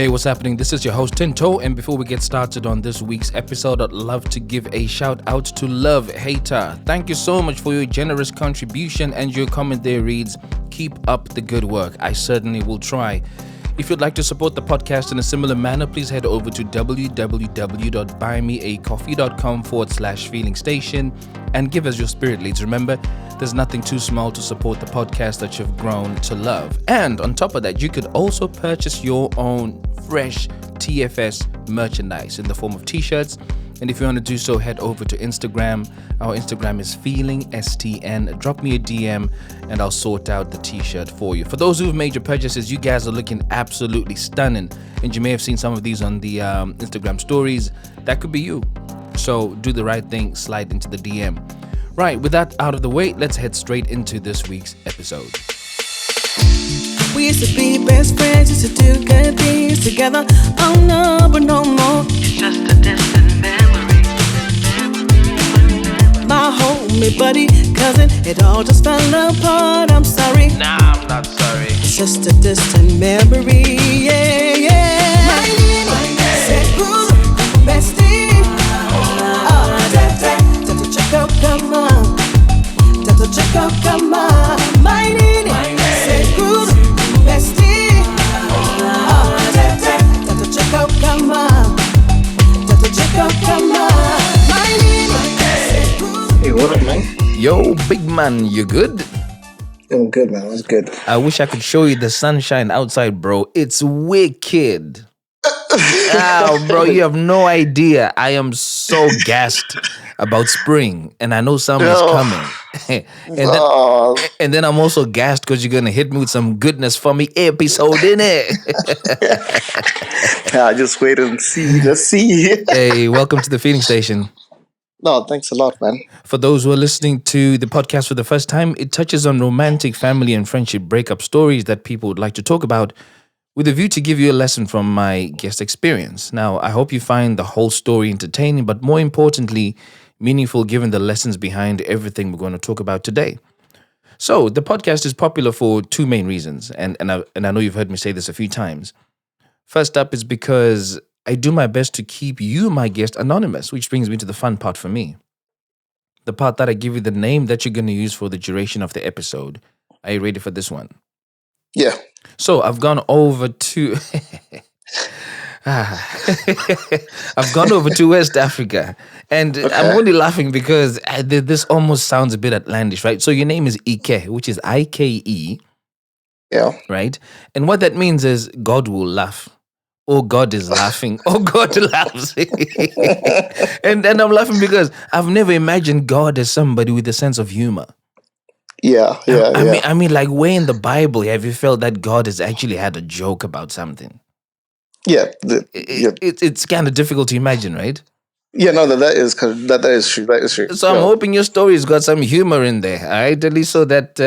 Hey, what's happening? This is your host Tinto, and before we get started on this week's episode, I'd love to give a shout out to Love Hater. Thank you so much for your generous contribution, and your comment there reads, "Keep up the good work. I certainly will try." If you'd like to support the podcast in a similar manner, please head over to www.buymeacoffee.com/feeling station and give us your spirit leads. Remember, there's nothing too small to support the podcast that you've grown to love. And on top of that, you could also purchase your own fresh TFS merchandise in the form of t-shirts. And if you want to do so, head over to Instagram. Our Instagram is feelingstn. Drop me a DM and I'll sort out the t-shirt for you. For those who've made your purchases, you guys are looking absolutely stunning. And you may have seen some of these on the Instagram stories. That could be you. So do the right thing, slide into the DM. Right, with that out of the way, let's head straight into this week's episode. We used to be best friends, used to do good things together. Oh no, but no more. It's just a distant memory. My homie, buddy, cousin, it all just fell apart. I'm sorry. Nah, I'm not sorry. It's just a distant memory. Yeah, yeah. My said, who's bestie? Tata Chico, come on. Tata Chico, come on. My said, who's bestie? Tata Chico, come on. Tata Chico, come on. Hey, what up, man? Yo, big man, you good? I'm good, man. What's good? I wish I could show you the sunshine outside, bro. It's wicked. Wow, bro, you have no idea. I am so gassed about spring, and I know summer's coming. and then I'm also gassed because you're gonna hit me with some goodness for me episode, innit? Yeah, just wait and see. Let's see. Hey, welcome to the Feeling Station. No, thanks a lot, man. For those who are listening to the podcast for the first time, it touches on romantic, family, and friendship breakup stories that people would like to talk about, with a view to give you a lesson from my guest experience. Now, I hope you find the whole story entertaining, but more importantly, meaningful given the lessons behind everything we're going to talk about today. So, the podcast is popular for two main reasons, and I know you've heard me say this a few times. First up is because I do my best to keep you, my guest, anonymous, which brings me to the fun part for me. The part that I give you the name that you're going to use for the duration of the episode. Are you ready for this one? Yeah. So I've gone over to I've gone over to West Africa, and Okay. I'm only laughing because this almost sounds a bit outlandish, right? So your name is Ike, which is Ike, Yeah. right? And what that means is God will laugh. Oh, God is laughing. Oh, God laughs. and I'm laughing because I've never imagined God as somebody with a sense of humor. Yeah. I mean, like, where in the Bible have you felt that God has actually had a joke about something? Yeah. It's kind of difficult to imagine, right? Yeah, no, that is true. That is true. So I'm hoping your story's got some humor in there, all right? At least so that,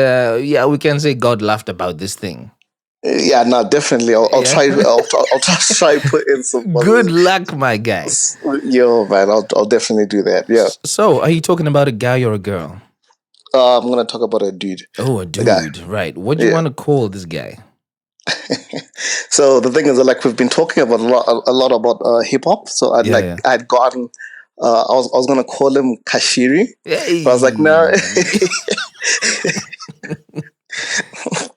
we can say God laughed about this thing. Yeah, no, definitely. I'll try. I'll try to put in some. Good luck, my guy. Yo, man, I'll definitely do that. Yeah. So, are you talking about a guy or a girl? I'm gonna talk about a dude. Oh, a dude, guy. right. What do you want to call this guy? So the thing is, like, we've been talking about a lot about hip hop. So I'd gotten. I was gonna call him Kashiri, Hey. but I was like, no.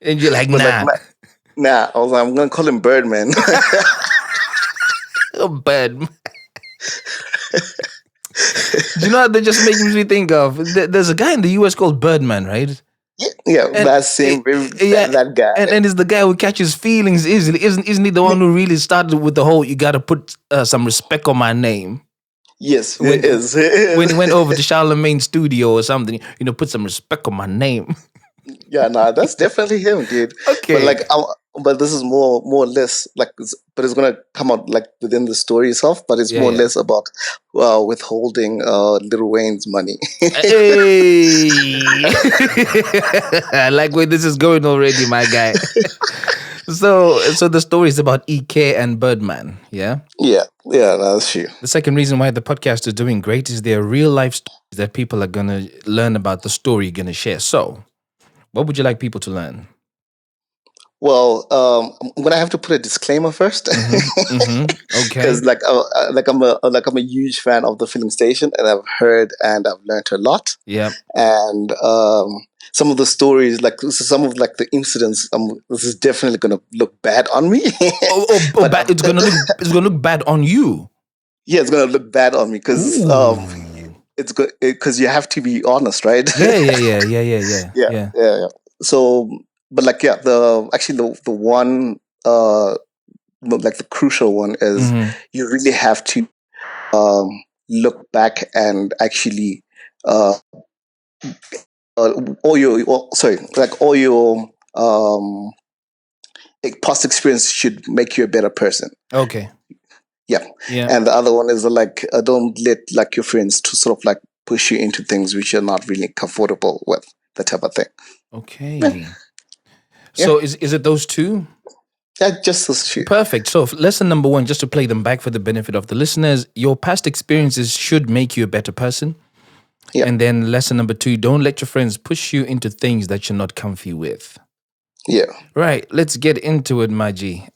And you're like, nah. Nah, I was like, I'm gonna call him Birdman. Oh, bad. Do you know what that just makes me think of? There's a guy in the US called Birdman, right? Yeah, that guy. And is the guy who catches feelings easily. Isn't he the one who really started with the whole, you got to put some respect on my name? Yes, When- it is. When he went over to Charlemagne's studio or something, put some respect on my name. Yeah, nah, that's definitely him, dude. Okay. But this is more or less like, but it's gonna come out like within the story itself. But it's more or less about withholding Lil Wayne's money. Hey! I like where this is going already, my guy. So the story is about EK and Birdman, yeah? Yeah, that's true. The second reason why the podcast is doing great is there are real life stories that people are going to learn about the story you're going to share. So, what would you like people to learn? Well, I'm gonna have to put a disclaimer first, Okay. because I'm a huge fan of the filling station, and I've heard and I've learned a lot. Yeah. And some of the stories, like some of like the incidents, this is definitely gonna look bad on me. But It's gonna look bad on you. yeah, it's gonna look bad on me because Ooh. it's good because you have to be honest, right? Yeah. Yeah, Yeah. yeah. So, but like, yeah, the one like the crucial one is Mm-hmm. you really have to um, look back and actually uh, all your past experience should make you a better person. Okay. Yeah. Yeah. And the other one is like don't let like your friends to sort of like push you into things which you're not really comfortable with, that type of thing. Okay. Yeah, So is it those two? yeah, just those two. Perfect. So lesson number one, just to play them back for the benefit of the listeners, your past experiences should make you a better person. Yeah, And then lesson number two, don't let your friends push you into things that you're not comfy with. yeah. Right. Let's get into it, Maji.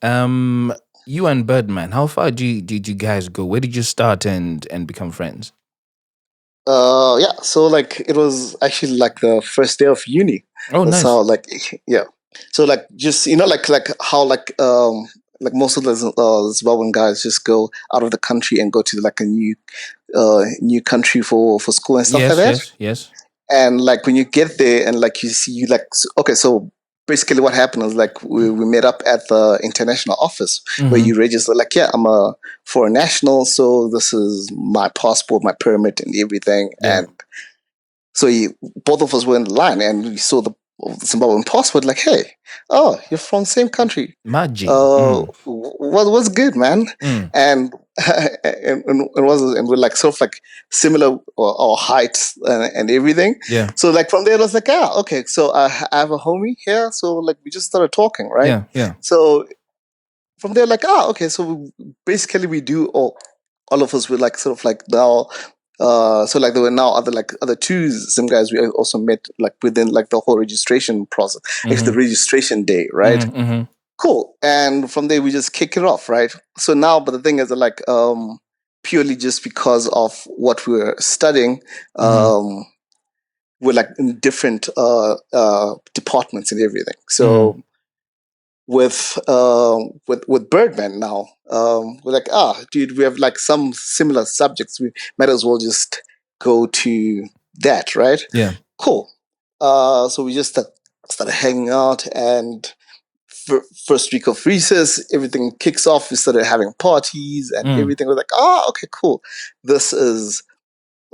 You and Birdman, how far did you guys go? Where did you start and become friends? Yeah. So like it was actually like the first day of uni. Oh, That's nice. how like yeah. So like just like how like most of the Zimbabwean guys just go out of the country and go to like a new country for school and stuff like Yes, that. yes, yes. And like when you get there and like you see you like okay, so basically what happened is like we met up at the international office where Mm-hmm. you register like, yeah, I'm a foreign national, so this is my passport, my permit and everything. Yeah. And so both of us were in the line and we saw the Zimbabwean passport, like, hey, oh, you're from the same country. Maji. Mm. What's good, man? Mm. And and we're like sort of like similar or heights and everything. Yeah. So like from there, I was like, ah, okay. So I have a homie here. So like we just started talking, right? Yeah. Yeah. So from there, like, ah, okay. So basically, we do all of us were like sort of like now. So like there were now other two Zim guys we also met like within like the whole registration process, actually the Mm-hmm. registration day, right? Mm-hmm. Mm-hmm. Cool. And from there we just kick it off, right? So now, but the thing is that like purely just because of what we were studying, Mm-hmm. we're like in different departments and everything. Mm-hmm. So with Birdman now, we're like, dude, we have like some similar subjects. We might as well just go to that, right? Yeah. Cool. So we just started hanging out, and first week of recess, everything kicks off. We started having parties and Mm. everything. We're like, okay, cool. This is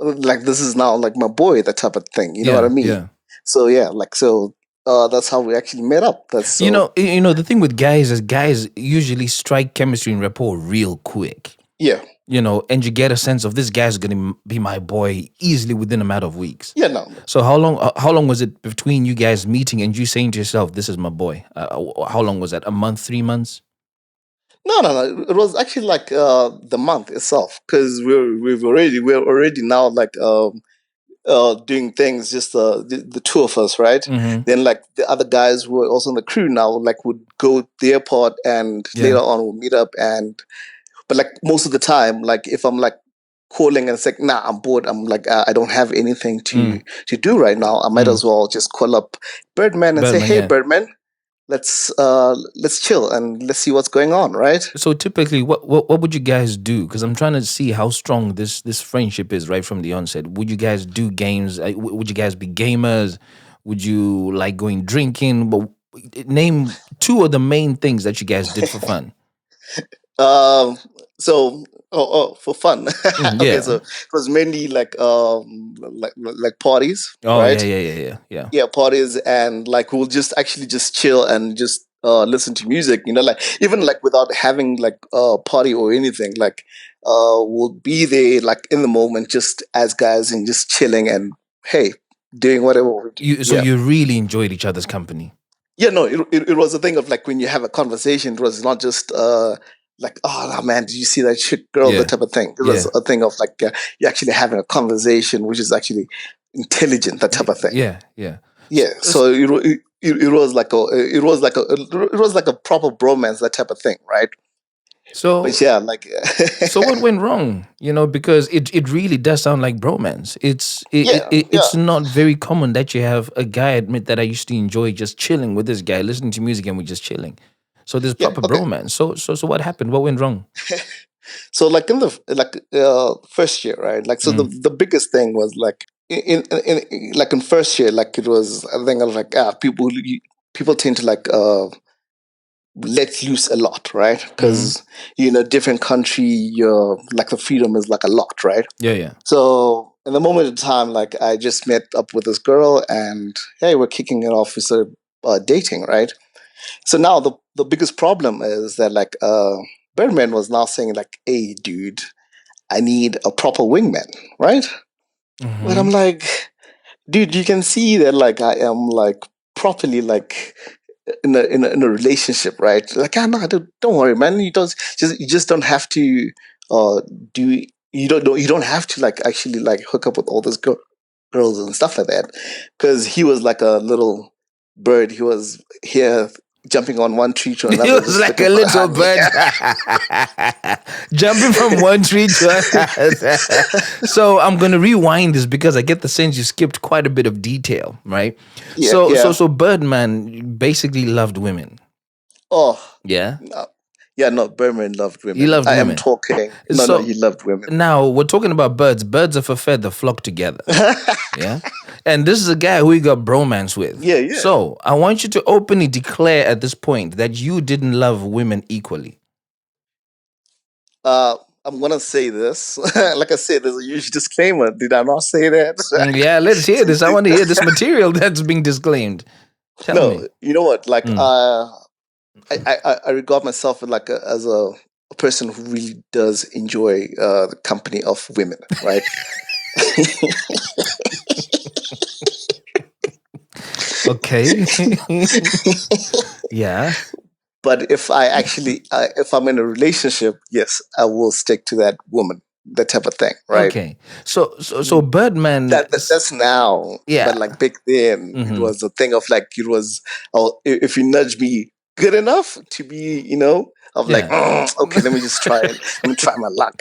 now like my boy, that type of thing. You know what I Yeah. mean? Yeah. So yeah, like so. That's how we actually met up. That's so The thing with guys is guys usually strike chemistry and rapport real quick. yeah. And you get a sense of this guy's gonna be my boy easily within a matter of weeks. Yeah, no. So how long was it between you guys meeting and you saying to yourself, "This is my boy"? How long was that? A month, 3 months? No. It was actually like the month itself because we're already now like doing things just the two of us, right? Mm-hmm. Then like the other guys who were also on the crew now like would go to the airport and later Yeah. on we'll meet up but like most of the time like if I'm like calling and it's like nah I'm bored, I'm like I don't have anything Mm. to do right now, I might Mm. as well just call up Birdman and say, Birdman, hey yeah. Birdman, let's chill and let's see what's going on, right? So typically, what would you guys do? Because I'm trying to see how strong this friendship is right from the onset. Would you guys do games? Would you guys be gamers? Would you like going drinking? But name two of the main things that you guys did for fun. Um, so for fun. Mm, Okay, so yeah. it was mainly like parties, Oh yeah, right? yeah, yeah, yeah, yeah. Yeah, parties, and like we'll just actually just chill and just listen to music, like even like without having like a party or anything, like we'll be there like in the moment just as guys and just chilling and hey, doing whatever we do. So Yeah. you really enjoyed each other's company. Yeah, no, it was a thing of like when you have a conversation, it was not just like, oh man, did you see that shit girl, Yeah, that type of thing. It was yeah, a thing of like you're actually having a conversation which is actually intelligent, that type of thing. yeah, yeah. Yeah, S- so it was like it was like a proper bromance, that type of thing, right? But So yeah, like so what went wrong? Because it really does sound like bromance. yeah, It's yeah, not very common that you have a guy admit that I used to enjoy just chilling with this guy, listening to music and we're just chilling. So there's yeah. proper Okay, bromance. So what happened? What went wrong? so like in the first year, right? Like so Mm, the biggest thing was like like in first year, like it was I think I was like people tend to like let loose a lot, right? mm, Because different country, your like the freedom is like a lot, right? yeah, yeah. So in the moment of time, like I just met up with this girl, and hey, we're kicking it off. We started dating, right? So now the biggest problem is that like Birdman was now saying like, "Hey, dude, I need a proper wingman," right? But I'm Mm-hmm. like, dude, you can see that like I am like properly like in a relationship, right? Like, ah, no, don't worry, man. You just don't have to uh do you don't have to like actually like hook up with all those girls and stuff like that, because he was like a little bird. He was here jumping on one tree to He another, was just like looking a for the little honey. bird jumping from one tree to another. So I'm gonna rewind this because I get the sense you skipped quite a bit of detail, right? Yeah, So Birdman basically loved women. oh Yeah, no. Yeah, no, Berman loved he women. loved I am women. talking. No, So he loved women. now we're talking about birds. Birds of a feather flock together. Yeah. And this is a guy who you got bromance with. Yeah, yeah. So I want you to openly declare at this point that you didn't love women equally. Uh, I'm gonna say this. Like I said, there's a huge disclaimer. Did I not say that? Yeah, let's hear this. I want to hear this material that's being disclaimed. Tell me. No, you know what? Like, Mm. I regard myself as a person who really does enjoy the company of women, right? Okay. Yeah. But if I'm in a relationship, yes, I will stick to that woman, that type of thing, right? Okay. So Birdman. That's now, but Yeah. like back then, it Hmm. was a thing of like it was. Oh, if you nudge me good enough to be, of like, Yeah. okay, let me just try it. Let me try my luck.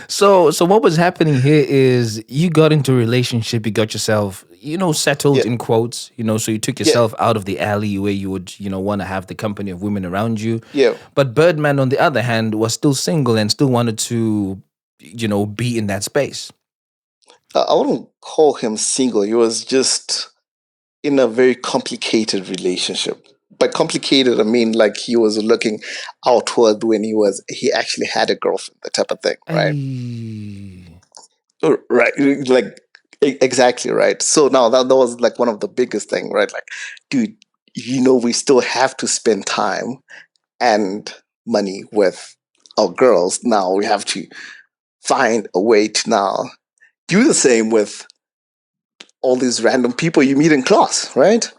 So what was happening here is you got into a relationship, you got yourself, settled Yeah, in quotes, so you took yeah, yourself out of the alley where you would, want to have the company of women around you. yeah. But Birdman, on the other hand, was still single and still wanted to, be in that space. I wouldn't call him single. He was just in a very complicated relationship. By complicated, I mean like he was looking outward when he actually had a girlfriend, that type of thing, right? Ay. Right, like exactly right. So now that was like one of the biggest thing, right? Like, dude, we still have to spend time and money with our girls. Now we have to find a way to now do the same with all these random people you meet in class, right?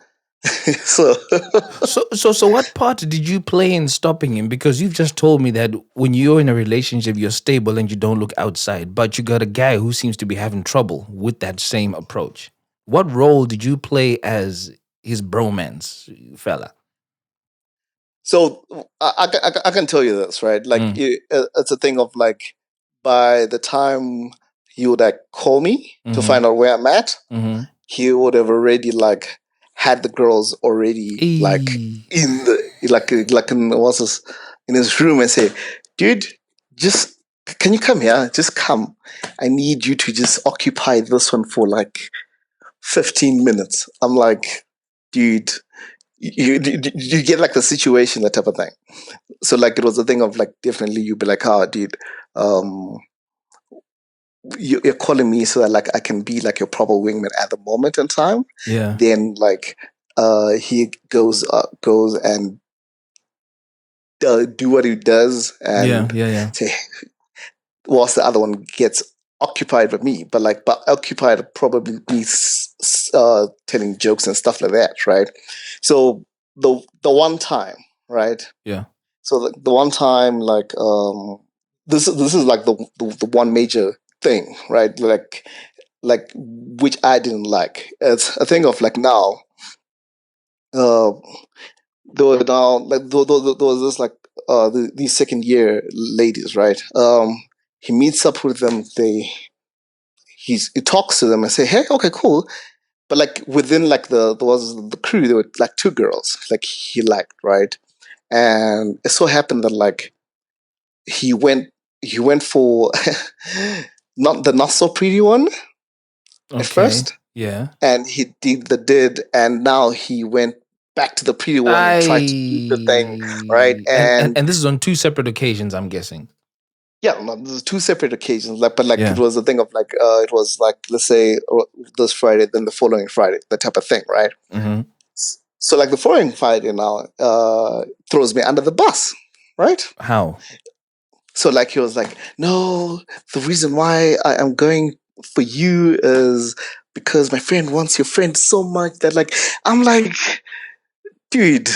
So So what part did you play in stopping him? Because you've just told me that when you're in a relationship, you're stable and you don't look outside, but you got a guy who seems to be having trouble with that same approach. What role did you play as his bromance fella? So I can tell you this, right? Like Mm, it's a thing of like by the time he would like call me to mm-hmm, find out where I'm at, mm-hmm. he would have already like had the girls already like Eee. in the like in what's this, in his room, and say, dude, just can you come here? Just come. I need you to just occupy this one for like 15 minutes. I'm like, dude, you get like the situation, that type of thing. So like it was a thing of like definitely you'd be like, oh, dude, um, you're calling me so that like I can be like your proper wingman at the moment in time. Yeah, Then like he goes and do what he does yeah, and yeah, yeah. say, whilst the other one gets occupied with me, but occupied probably means telling jokes and stuff like that, right? So the one time, right? Yeah. So the one time, like this is like the one major thing, right? Like which I didn't like. It's a thing of like now. uh, there were now like there was this like these second year ladies, right? He meets up with them. He talks to them and say, "Hey, okay, cool." But like within like there was the crew, there were like two girls like he liked, right? And it so happened that like he went he went for not the not so pretty one at Okay. first, Yeah. and he did the did, and now he went back to the pretty one and tried to do the thing, right? I and And and this is on two separate occasions, I'm guessing. yeah, no, there's two separate occasions. Like, but like it Yeah. was a thing of like it was like let's say this Friday, then the following Friday, that type of thing, right? Mm-hmm. So like the following Friday now throws me under the bus, right? How? So like he was like, no, the reason why I am going for you is because my friend wants your friend so much that like I'm like, dude,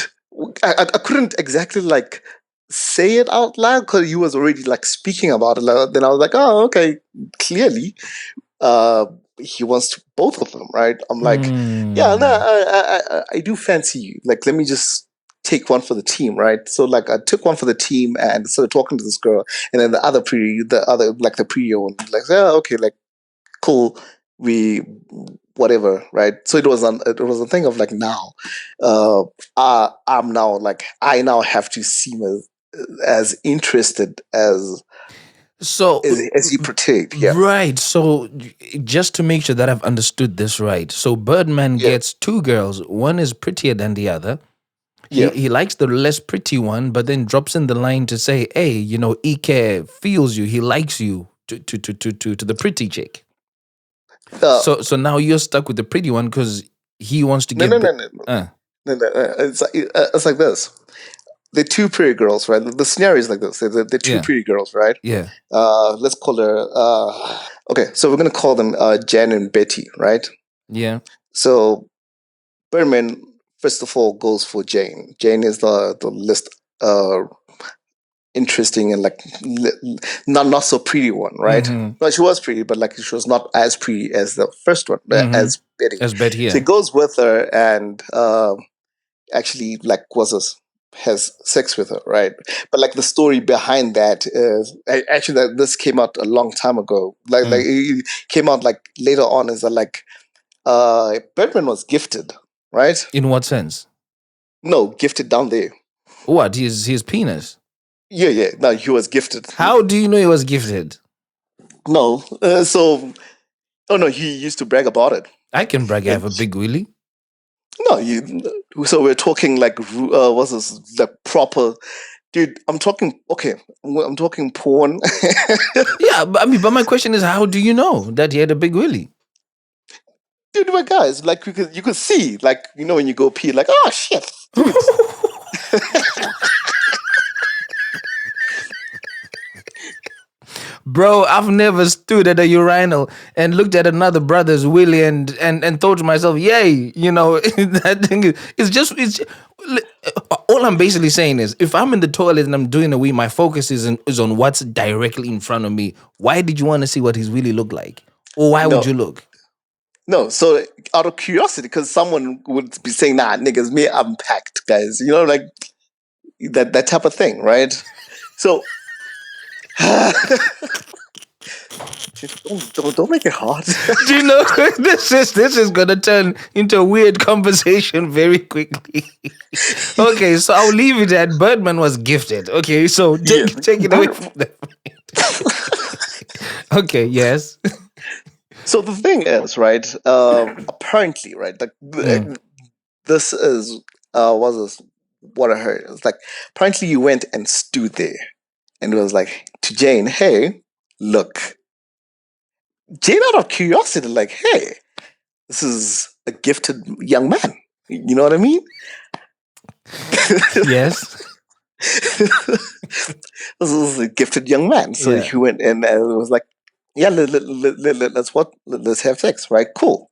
I couldn't exactly like say it out loud because he was already like speaking about it. Like, then I was like, oh, okay, clearly, uh, he wants both of them, right? I'm like, yeah, no, Mm. I do fancy you. Like, let me just take one for the team, right? So like, I took one for the team and started talking to this girl, and then the other like the pre one, like, yeah, okay, like cool, we whatever, right? So it was a thing of like now, I'm now like I now have to seem as interested So as he portrayed, yeah, right. So just to make sure that I've understood this right. So Birdman yeah, gets two girls. One is prettier than the other. He yeah. he likes the less pretty one, but then drops in the line to say, "Hey, Ike feels you. He likes you." To the pretty chick. Uh, So now you're stuck with the pretty one because he wants to no, get. no, no, no, no, Uh, no. It's like this. They're two pretty girls, right? The scenario is like this. They're two yeah, pretty girls, right? yeah, Let's call her. Okay, so we're gonna call them Jen and Betty, right? yeah. So Berman, first of all, goes for Jane. Jane is the least uh, interesting and like not so pretty one, right? Mm-hmm. No, she was pretty, but like she was not as pretty as the first one, Mm-hmm. as Betty. As bet So he here. goes with her and actually like was a, has sex with her, right? But like the story behind that is actually that this came out a long time ago. Like Mm. it came out like later on. Is that like Birdman was gifted, right? In what sense? No, gifted down there. What? His penis. Yeah, yeah. No, he was gifted. How do you know he was gifted? No, oh no, he used to brag about it. I can brag I have And a big willy. no, you. So we're talking like what's this? The proper, dude. I'm talking. Okay, I'm talking porn. Yeah, but I mean, but my question is, how do you know that he had a big willy? Dude, my guys, like you could see, like when you go pee, like oh shit, dude. Bro, I've never stood at a urinal and looked at another brother's willy and thought to myself, yay, that thing it's all I'm basically saying is if I'm in the toilet and I'm doing a wee, my focus is on what's directly in front of me. Why did you want to see what his willy looked like? Or why would No, you look? no. So out of curiosity, because someone would be saying, "Nah, niggas, me, I'm packed, guys." Like that type of thing, right? So don't make it hard. Do you know this is gonna turn into a weird conversation very quickly. Okay, so I'll leave it at Birdman was gifted. Okay, so Yeah, take it away from that. Okay, yes. so the thing is, right? Apparently, right? Like Mm, this is was this what I heard. It's like apparently you went and stood there and it was like to Jane, "Hey, look." Jane, out of curiosity, like, "Hey, this is a gifted young man." You know what I mean? yes. This is a gifted young man. So Yeah. he went and it was like, "Yeah, let's have sex, right? Cool."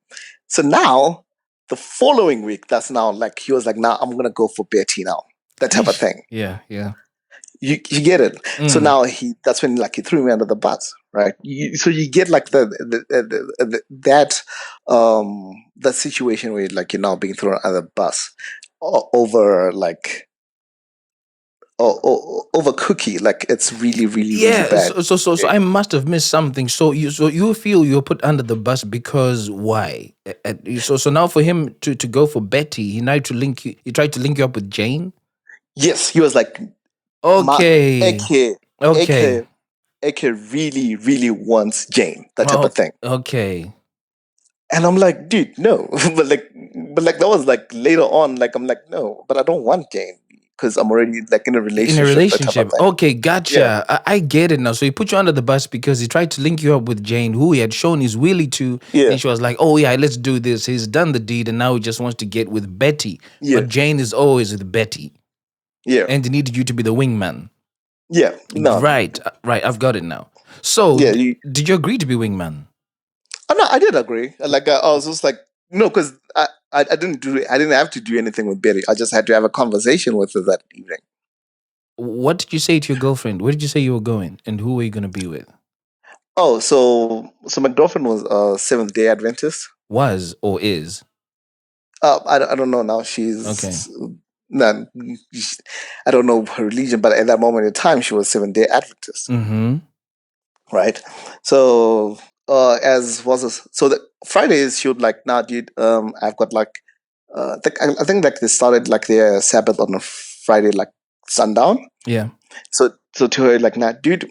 So now the following week, that's now like he was like, "Now I'm gonna go for Betty now." That type of Aish. thing. Yeah, yeah. You get it. So Mm, now that's when like he threw me under the bus, right? So you get like that situation where like you're now being thrown under the bus. over like over cookie. Like it's really, really, really Yeah, bad. so I must have missed something. So you feel you're put under the bus because why? So now for him to go for Betty, he tried to link you up with Jane. Yes, he was like, my Okay, AK, okay, AK, AK really, really wants Jane, that type of thing. okay. And I'm like, dude, no. but like that was like later on. Like I'm like, no, but I don't want Jane because I'm already like in a In a relationship, that type of relationship. thing. Okay, Yeah, gotcha. I get it now. So he put you under the bus because he tried to link you up with Jane, who he had shown his willy to. yeah, And she was like, oh, yeah, let's do this. He's done the deed and now he just wants to get with Betty. yeah, But Jane is always with Betty. yeah, And he needed you to be the wingman. yeah. No, Right. I've got it now. So, yeah. did you agree to be wingman? No, I did agree. Like I was just like, no, because I didn't do it. I didn't have to do anything with Betty. I just had to have a conversation with her that evening. What did you say to your girlfriend? Where did you say you were going? And who were you going to be with? Oh, so my girlfriend was Seventh Day Adventist. Was or is? I don't know now. Okay. She's not. I don't know her religion, but at that moment in time, she was Seventh Day Adventist, Mm-hmm. right? So as was so the Fridays she would like, nah, dude. I've got like I think like they started like their Sabbath on a Friday like sundown. Yeah. So to her like, nah, dude.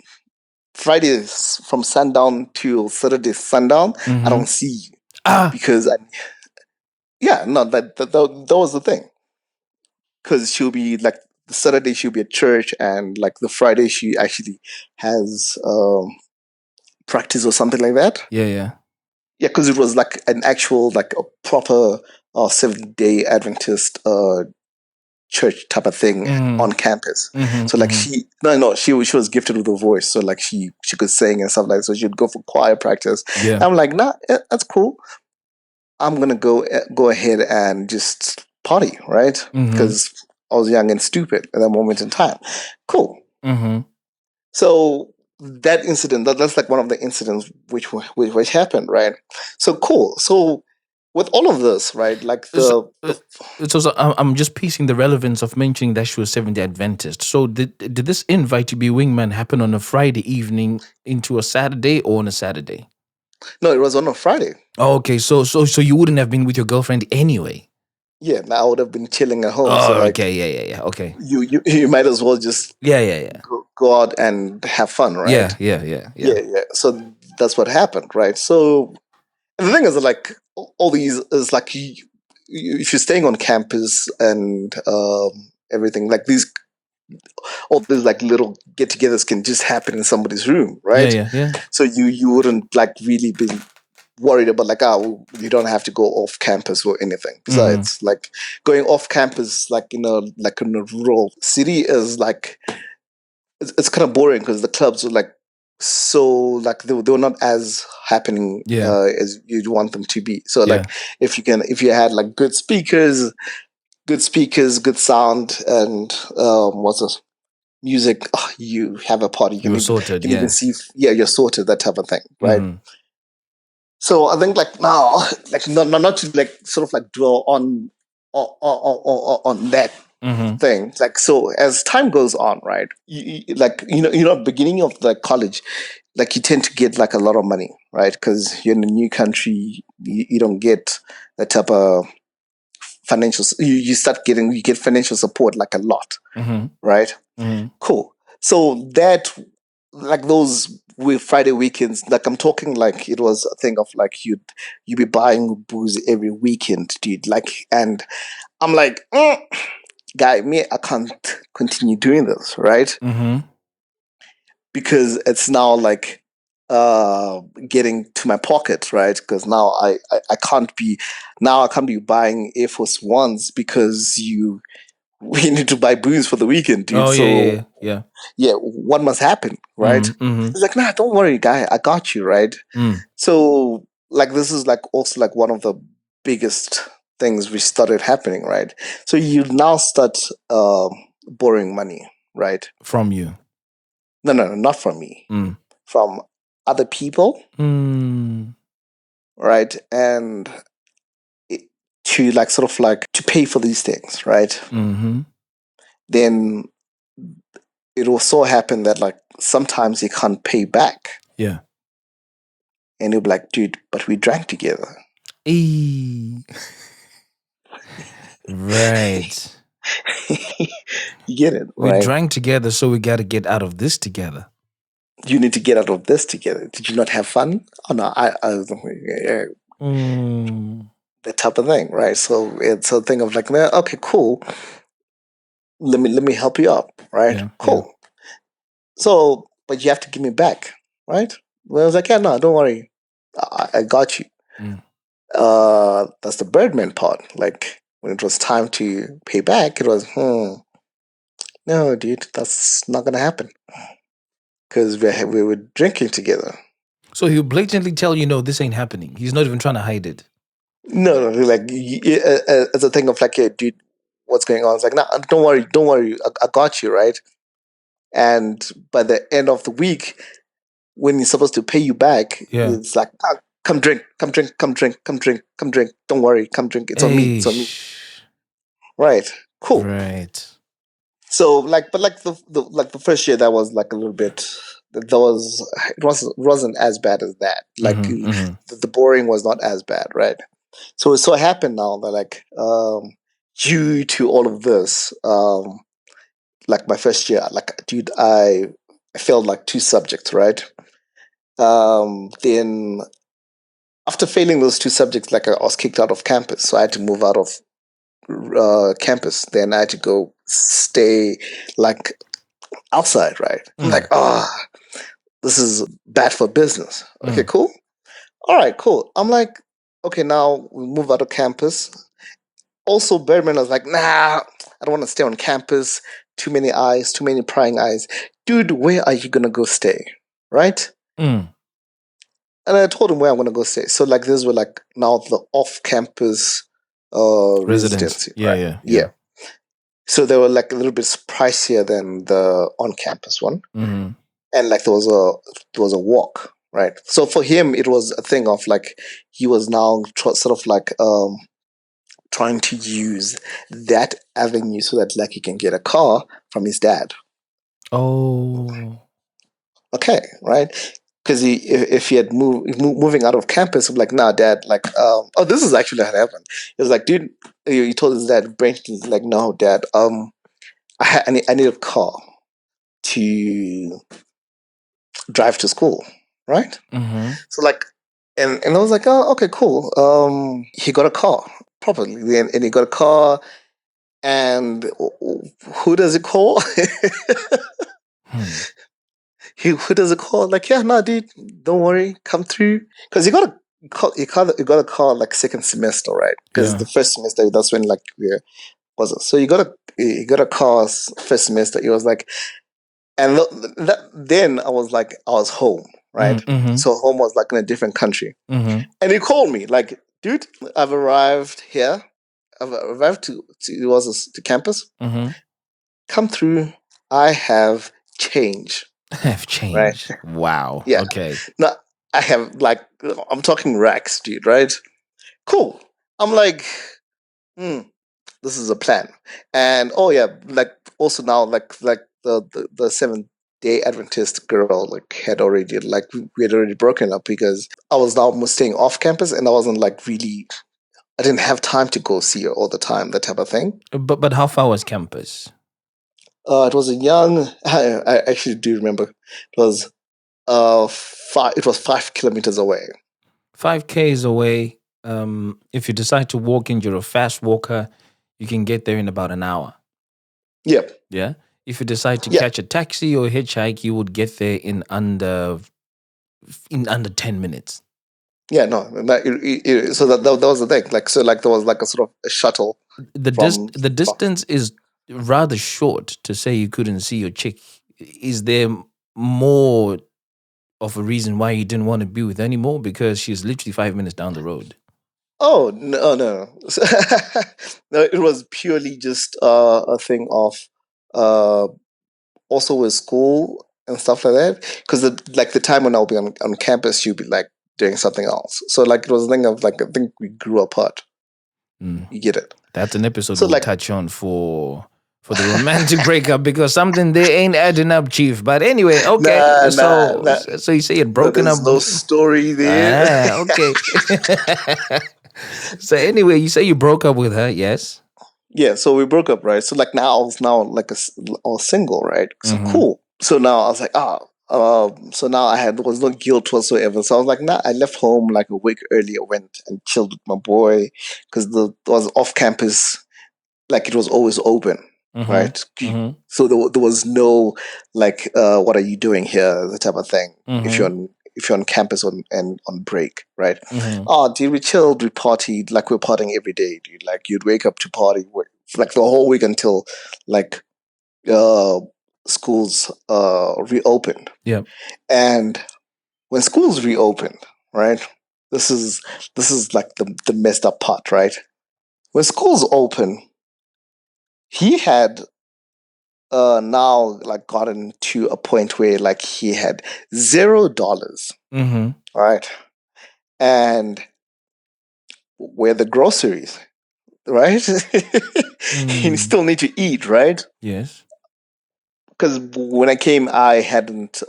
Fridays from sundown till Saturday sundown, I Mm-hmm. don't see you Ah, because yeah, no, that was the thing. Because she'll be like the Saturday she'll be at church, and like the Friday she actually has practice or something like that. yeah. Yeah, because it was like an actual like a proper Seventh Day Adventist church type of thing Mm-hmm. on campus. So like Mm-hmm. she was gifted with a voice, so like she could sing and stuff like that. So she'd go for choir practice. Yeah. I'm like, nah, that's cool. I'm gonna go ahead and just party, right? Mm-hmm. Because I was young and stupid at that moment in time. Cool. Mm-hmm. So that incident, that's like one of the incidents which happened, right? So cool. So with all of this, right? Like So, the I'm just piecing the relevance of mentioning that she was Seventh Day Adventist. So did this invite to be wingman happen on a Friday evening into a Saturday or on a Saturday? no, it was on a Friday. Oh, okay, so you wouldn't have been with your girlfriend anyway. Yeah, now I would have been chilling at home. So Oh, like okay, yeah. Okay, you might as well just yeah. go out and have fun, right? Yeah. So that's what happened, right? So and the thing is, like, all these is like, if you're staying on campus and everything, like all these like little get-togethers can just happen in somebody's room, right? Yeah. So you wouldn't like really be worried about like, oh, you don't have to go off campus or anything. Mm-hmm. Besides, like going off campus, like in a rural city is like it's kind of boring because the clubs are like so like they were not as happening Yeah, as you'd want them to be. So yeah. like if you had like good speakers, good sound, and what's this music, you have a party. You were sorted. You can even Yeah. see, yeah, you're sorted, that type of thing, right? Mm-hmm. So I think like now, like not to like sort of like dwell on that Mm-hmm. thing. Like so, as time goes on, right? Like beginning of the college, like you tend to get like a lot of money, right? Because you're in a new country, you don't get that type of financial. You get financial support like a lot, Mm-hmm. right? Mm-hmm. Cool. So that, like those with Friday weekends, like I'm talking like it was a thing of like you'd be buying booze every weekend, dude. Like, and I'm like, guy, me, I can't continue doing this, right? Mm-hmm. Because it's now like getting to my pocket, right? Because now I can't be buying Air Force Ones because we need to buy booze for the weekend, dude. Oh, So yeah. yeah, what must happen, right? Mm-hmm. Mm-hmm. He's like, nah, don't worry, guy, I got you, right? Mm. So like this is like also like one of the biggest things which started happening, right? So you now start borrowing money, right? From you. No, not from me, Mm. from other people, Mm. right? And it, to like sort of like to pay for these things, right? Mm-hmm. Then it will so happen that like sometimes he can't pay back, Yeah. and he'll be like, dude, but we drank together. Eee. Right. You get it, We right? drank together, so we got to get out of this together. You need to get out of this together. Did you not have fun? Oh no, yeah, Mm. that type of thing, right? So it's a thing of like, man, okay, cool. Let me help you out, right? Yeah. Yeah. Cool. So, but you have to give me back, right? Well, I was like, yeah, no, don't worry, I got you. Mm. That's the Birdman part. Like when it was time to pay back, it was, no, dude, that's not gonna happen because we were drinking together. So he'll blatantly tell you, no, this ain't happening. He's not even trying to hide it. No, no, like it's a thing of like, yeah, dude, what's going on? It's like, no, don't worry, I got you, right? And by the end of the week, when he's supposed to pay you back, Yeah. it's like, come drink, come drink, come drink, come drink, come drink. Don't worry, come drink. It's on me, it's on me. Eish. Right, cool. Right. So like, but like the first year, that was like a little bit. That was wasn't as bad as that. Like Mm-hmm. Mm-hmm. the boring was not as bad, right? So it so happened now that like due to all of this, like my first year, like dude, I failed like two subjects, right? Then after failing those two subjects, like I was kicked out of campus, so I had to move out of campus. Then I had to go stay like outside, right? I'm like, this is bad for business. Okay, Mm. cool. All right, cool. I'm like, okay, now we move out of campus. Also, Birdman was like, nah, I don't want to stay on campus. Too many eyes, too many prying eyes. Dude, where are you gonna go stay? Right? Mm. And I told him where I'm gonna go stay. So like these were like now the off-campus Residence. residency, Yeah. right? Yeah. Yeah. Yeah. So they were like a little bit pricier than the on-campus one, Mm-hmm. and like there was a walk, right? So for him, it was a thing of like he was now sort of like trying to use that avenue so that like he can get a car from his dad. Oh. Okay, right? Because if he had moving out of campus, I'm like, nah, dad, like, oh, this is actually how it happened. He was like, dude, he told his dad, Brent, like, no, dad, I need a car to drive to school, right? Mm-hmm. So like, and I was like, oh, okay, cool. He got a car properly, and he got a car, and who does he call? Hmm. Who does it call? Like, yeah, no, dude, don't worry, come through. Because you got a call like second semester, right? Because Yeah. the first semester, that's when like we was it. So you got a call first semester. It was like, and then I was like, I was home, right? Mm-hmm. So home was like in a different country, Mm-hmm. and he called me like, dude, I've arrived here. I've arrived to campus. Mm-hmm. Come through. I have change, Have right? changed. Wow. Yeah. Okay. No, I have like I'm talking racks, dude, right? Cool. I'm like, hmm, this is a plan. And oh yeah, like also now like the Seventh-day Adventist girl like had already like we had already broken up because I was now staying off campus and I wasn't like really I didn't have time to go see her all the time, that type of thing. But how far was campus? It was a young I actually do remember it was 5 kilometers away. 5K away. If you decide to walk in, you're a fast walker. You can get there in about an hour. Yep. Yeah. If you decide to Yeah. catch a taxi or hitchhike, you would get there in under 10 minutes. Yeah, no, so that was the thing. Like, so like there was like a sort of a shuttle The from. distance is rather short to say you couldn't see your chick. Is there more of a reason why you didn't want to be with her anymore? Because she's literally 5 minutes down the road. Oh no, no, no! It was purely just a thing of uh, also with school and stuff like that. Because like the time when I'll be on campus, you'll be like doing something else. So like it was a thing of like I think we grew apart. You get it? That's an episode So we'll like, touch on for the romantic breakup because something there ain't adding up, Chief. But anyway, okay. So you say you'd broken up. there's no story there. Okay. So anyway, you say you broke up with her, yes? Yeah, so we broke up, right? So like now I was like I was single, right? So Mhm. cool. So now I was like, so now there was no guilt whatsoever. So I was like, nah, I left home like a week earlier, went and chilled with my boy because it was off campus, like it was always open, right? Mhm. So there was no like, what are you doing here, the type of thing. If you're on campus and on break, right? Mhm. Oh, dude, we chilled, we partied, like we're partying every day, dude. Like you'd wake up to party like the whole week until like uh schools reopened. Yep. And when schools reopened, right? This is like the messed up part, right? When schools open, he had now like gotten to a point where like he had $0, Mhm. right? And where the groceries, right? And you still need to eat, right? Yes. Because when I came, I hadn't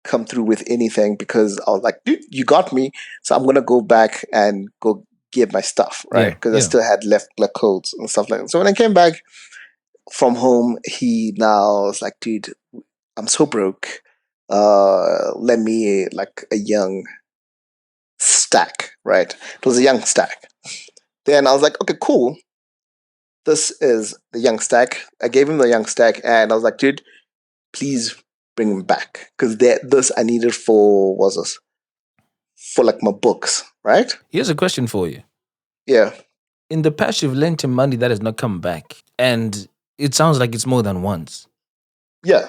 come through with anything because I was like, dude, you got me, so I'm gonna go back and go get my stuff, right? Yeah. Because I still had left like codes and stuff like that. So when I came back from home, he now was like, dude, I'm so broke. Lend me like a young stack, right? It was a young stack. Then I was like, okay, cool. This is the young stack. I gave him the young stack, and I was like, dude, please bring him back because this I needed for like my books, right? Here's a question for you. Yeah, In the past, you've lent him money that has not come back, and it sounds like it's more than once. yeah.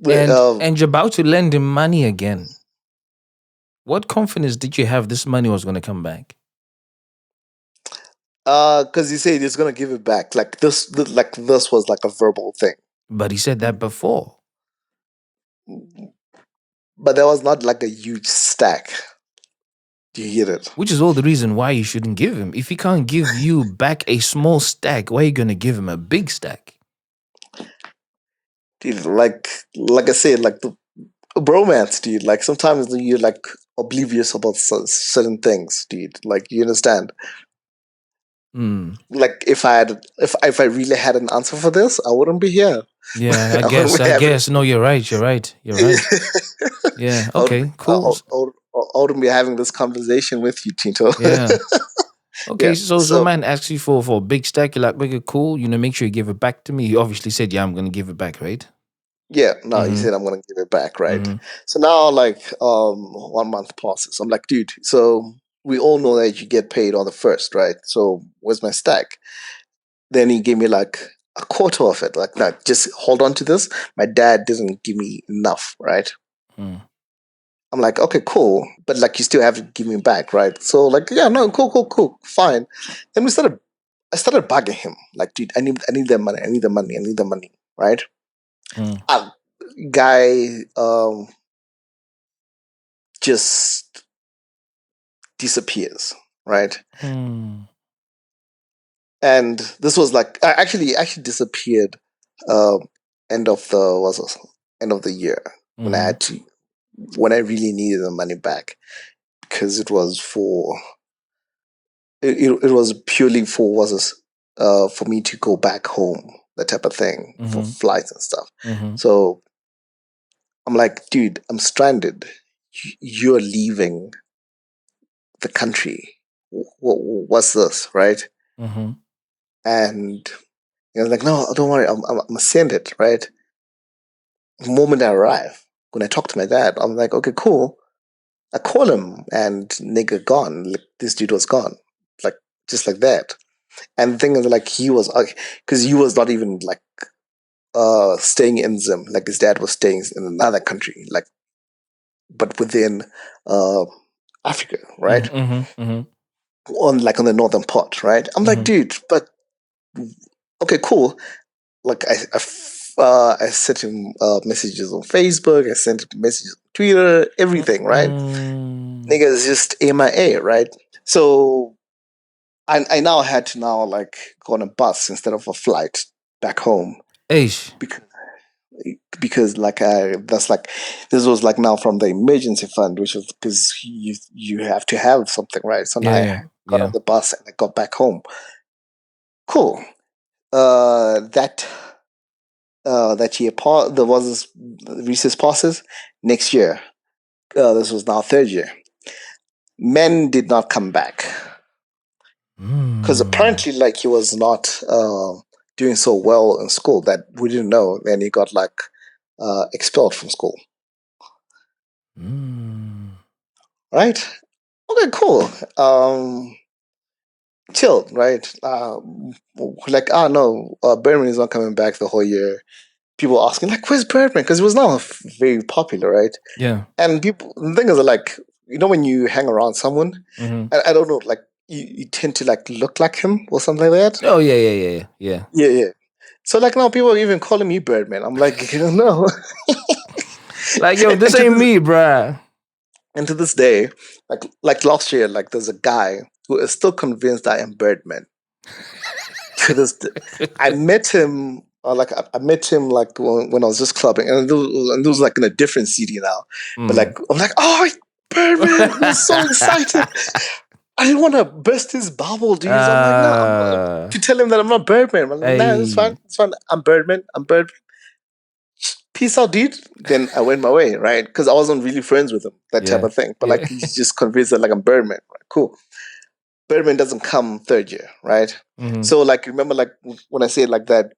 And you're about to lend him money again. What confidence did you have this money was going to come back? Because he said he's gonna give it back. Like this was like a verbal thing, But he said that before. but there was not like a huge stack. Do you get it? Which is all the reason why you shouldn't give him. If he can't give you back a small stack, why are you going to give him a big stack? Dude, like I said, like the bromance, dude. Like sometimes you're like oblivious about certain things, dude. Like you understand. Hmm. Like if I really had an answer for this, I wouldn't be here. Yeah, I I wouldn't guess. be I having. guess. No, you're right. You're right. You're right. Yeah. I would, Okay. Cool. I wouldn't be having this conversation with you, Tito. Yeah. Okay. Yeah. So So man asks you for a big stack. You're like, okay, cool. Make sure you give it back to me. You obviously said, yeah, I'm going to give it back, right? yeah, no, he Mm-hmm. said I'm gonna give it back, right? Mm-hmm. So now like 1 month passes. I'm like, dude, so we all know that you get paid on the first, right? So where's my stack? Then he gave me like a quarter of it. Like, no, just hold on to this. My dad didn't give me enough, right? Mm. I'm like, okay, cool. But like you still have to give me back, right? So like, yeah, no, cool, fine. Then I started bugging him. Like, dude, I need the money, I need the money, I need the money, right? Mm. Guy just disappears, right? Mm. And this was like actually disappeared end of the was it? End of the year when I Mm-hmm. had to when I really needed the money back because it was for it was purely for for me to go back home, that type of thing, for Mm-hmm. flights and stuff. Mm-hmm. So I'm like, dude, I'm stranded. You're leaving the country. What's this, right? Mm-hmm. And he was like, no, don't worry, I'm gonna send it, right? The moment I arrive, when I talk to my dad, I'm like, okay, cool. I call him and nigga gone. Like, this dude was gone. Like just like that. And the thing is like he was because he was not even like staying in Zim. Like his dad was staying in another country, like but within uh Africa, right? Mm-hmm. Mm-hmm. On the northern part, right? I'm like, Mm-hmm. dude, but okay, cool. Like I sent him messages on Facebook. I sent him messages on Twitter. Everything, right? Mm. Nigga is just MIA, right? So I now had to now like go on a bus instead of a flight back home Ish. because like that's like this was like now from the emergency fund, which was because you have to have something, right? So now Yeah, I yeah, got on yeah. the bus and I got back home. Cool. That that year there was this recess passes next year. This was now third year. Men did not come back because Mm. apparently like he was not doing so well in school that we didn't know. Then he got like expelled from school. Mm. Right? Okay, cool. Chilled, right? Like, ah, no, Birdman is not coming back the whole year. People asking, like, where's Birdman? Because he was now very popular, right? Yeah. And people, the thing is, like, when you hang around someone, Mm-hmm. I don't know, like, you tend to, like, look like him or something like that. Oh yeah, yeah, yeah, yeah. Yeah, yeah. So, like, now people are even calling me Birdman. I'm like, no. Like, yo, and this to ain't this me, bruh. and to this day, like last year, like, there's a guy who is still convinced I am Birdman. To this I met him I met him like when I was just clubbing, and it was like in a different city now. But Mm. like I'm like, oh, Birdman! I was so excited. I didn't want to burst his bubble, dude. So I'm like, no, uh, to tell him that I'm not Birdman. I'm like, nah, it's fine, hey, it's fine. I'm Birdman. I'm Birdman. Peace out, dude. Then I went my way, right? Because I wasn't really friends with him, that type yeah, of thing. But like yeah, he's just convinced that like I'm Birdman. Right? Cool. Birdman doesn't come third year, right? mm-hmm. So like remember like when I say it like that,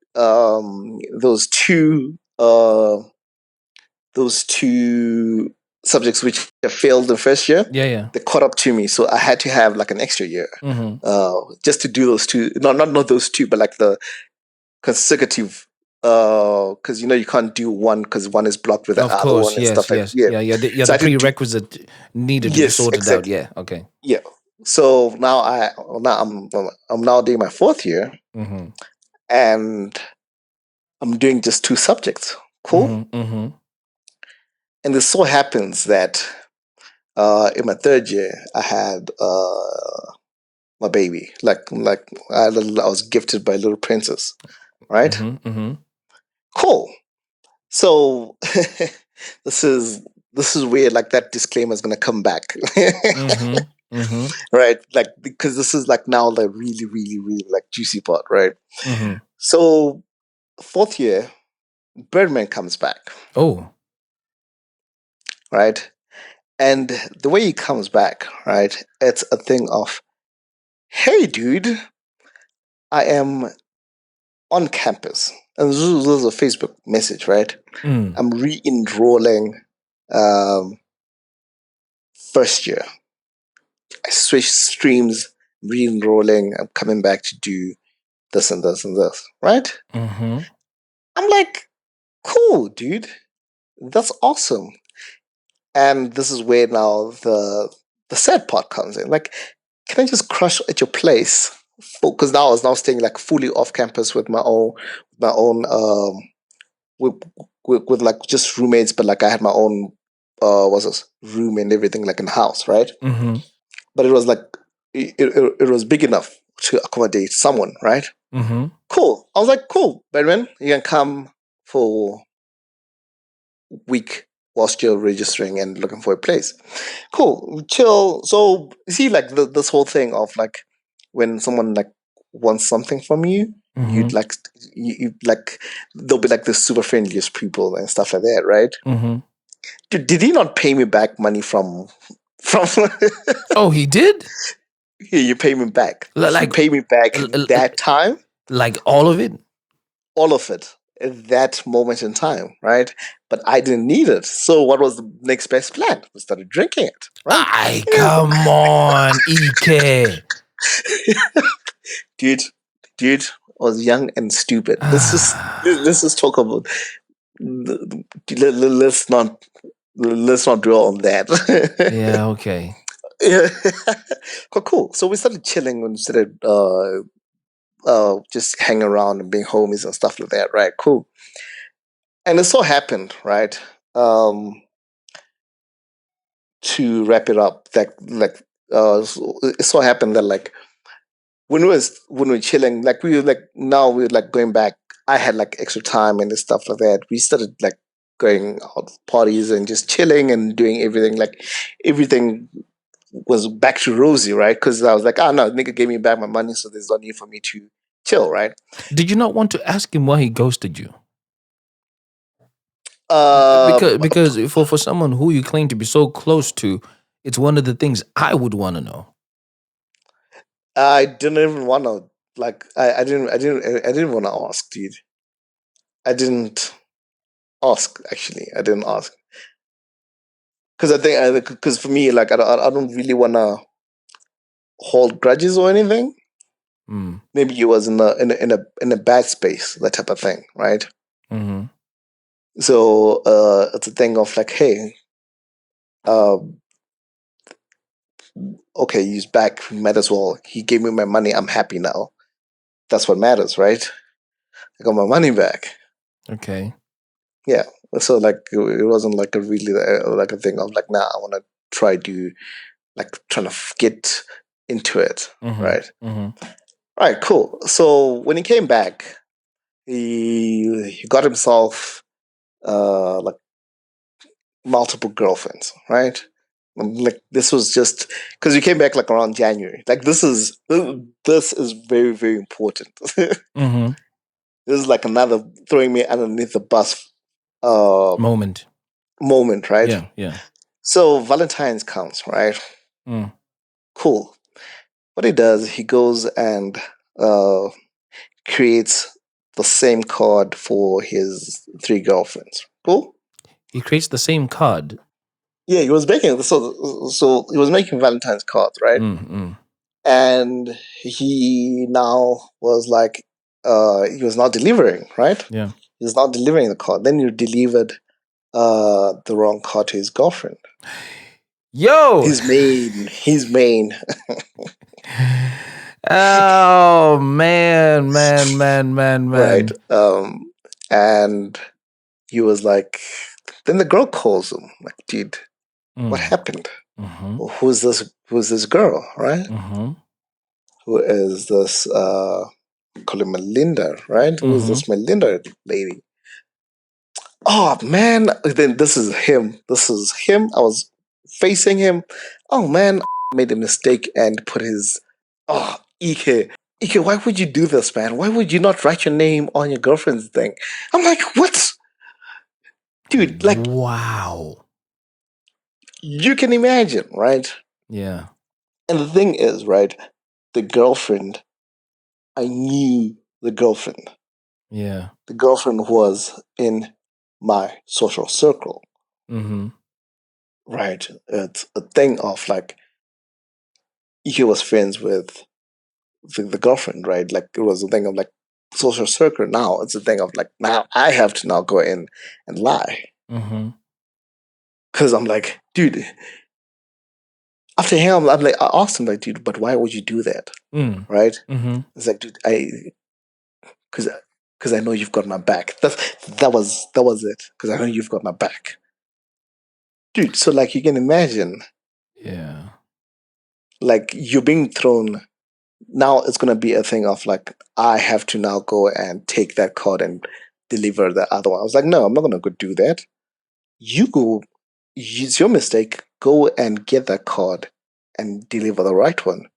those two subjects which I failed the first year, Yeah, yeah, they caught up to me. So I had to have like an extra year. mm-hmm. Just to do those two, not those two, but like the consecutive because you can't do one because one is blocked with the Of other course, one and yes, stuff like yes, yeah. yeah, yeah. Yeah, So the I did do prerequisite needed to be yes, sorted out. exactly. Yeah, okay. Yeah. So now I'm now doing my fourth year Mm-hmm. and I'm doing just two subjects. Cool. Mm-hmm. Mm-hmm. And it so happens that in my third year, I had my baby. Like I was gifted by a little princess. Right. Mm-hmm. Mm-hmm. Cool. So this is this is where like that disclaimer is gonna come back. Mm-hmm. Mm-hmm. Right. Like because this is like now the really, really, really like juicy part. Right. Mm-hmm. So fourth year, Birdman comes back. Oh. Right. And the way he comes back, right, it's a thing of, hey, dude, I am on campus. And this is a Facebook message, right? Mm. I'm re enrolling um, first year. I switched streams, re enrolling. I'm coming back to do this and this and this, right? Mm-hmm. I'm like, cool, dude. That's awesome. And this is where now the sad part comes in. Like, can I just crush at your place? Because now I was now staying like fully off campus with my own with, with like just roommates, but like I had my own what's this room and everything like in the house, right? Mm-hmm. But it was like it was big enough to accommodate someone, right? Mm-hmm. Cool. I was like, cool, Benjamin, you can come for week whilst you're registering and looking for a place. Cool, chill. So you see, like this whole thing of like when someone like wants something from you, Mm-hmm. you'd like you like they'll be like the super friendliest people and stuff like that, right? Mm-hmm. Did he not pay me back money from? Oh, he did? Here, you pay me back. He Like paid me back l- l- l- that time, like all of it? all of it. At that moment in time, right? But I didn't need it. So what was the next best plan? We started drinking it, right? Ay, come on, Ike. dude, dude, I was young and stupid. Let's just talk about. Let's not dwell on that. Yeah, okay. Yeah, cool. So we started chilling and started just hanging around and being homies and stuff like that. Right, cool. And it so happened, right, to wrap it up, that like it so happened that like when we were chilling, like we were like now we're like going back. I had like extra time and stuff like that. We started like going out parties and just chilling and doing everything. Like everything was back to rosy, right? Because I was like, oh no, nigga gave me back my money, so there's no need for me to chill, right? Did you not want to ask him why he ghosted you? Uh, Because for someone who you claim to be so close to, it's one of the things I would want to know. I didn't even want to like I didn't want to ask, dude. I didn't ask actually. I didn't ask because I think because for me, like I don't really want to hold grudges or anything. Mm. Maybe he was in a bad space, that type of thing, right? Mm-hmm. So it's a thing of like, hey, uh, okay, he's back. Might as well. He gave me my money. I'm happy now. That's what matters, right? I got my money back. Okay. Yeah. So like, it wasn't like a really like a thing of like, nah, I want to try to like trying to get into it, Mm-hmm. right? Mm-hmm. All right, cool. So when he came back, he got himself like multiple girlfriends, right? Like this was just because you came back like around January. Like this is very very important. This Mm-hmm. is like another throwing me underneath the bus uh Moment. moment, right? Yeah. Yeah. So Valentine's comes, right? Mm. Cool. What he does, he goes and uh creates the same card for his three girlfriends. Cool. He creates the same card. Yeah, he was making so he was making Valentine's cards, right? Mm-hmm. And he now was like he was not delivering, right? Yeah. He was not delivering the card. Then you delivered the wrong card to his girlfriend. Yo. His main. Oh man. Right. And he was like, then the girl calls him, like, dude, what Mm. happened? Mm-hmm. Who's this girl, right? Mm-hmm. Who is this call him Melinda, right? Who is Mm-hmm. this Melinda lady? Oh man, then this is him. This is him. I was facing him. Oh man, made a mistake and put his Ike. Ike, why would you do this, man? Why would you not write your name on your girlfriend's thing? I'm like, what? Dude, like Wow. you can imagine, right? Yeah. And the thing is, right, the girlfriend, I knew the girlfriend. Yeah. The girlfriend was in my social circle, Mm-hmm. right? It's a thing of like he was friends with the girlfriend, right? Like it was a thing of like social circle. Now it's a thing of like now I have to now go in and lie Mm-hmm. because I'm like, dude. After him, I'm like, I asked him like, dude, but why would you do that, Mm. right? Mm-hmm. It's like, dude, because I know you've got my back. That was it. Because I know you've got my back, dude. So like you can imagine, Yeah. like you're being thrown. Now it's gonna be a thing of like I have to now go and take that card and deliver the other one. I was like, no, I'm not gonna go do that. You go. It's your mistake. Go and get that card and deliver the right one.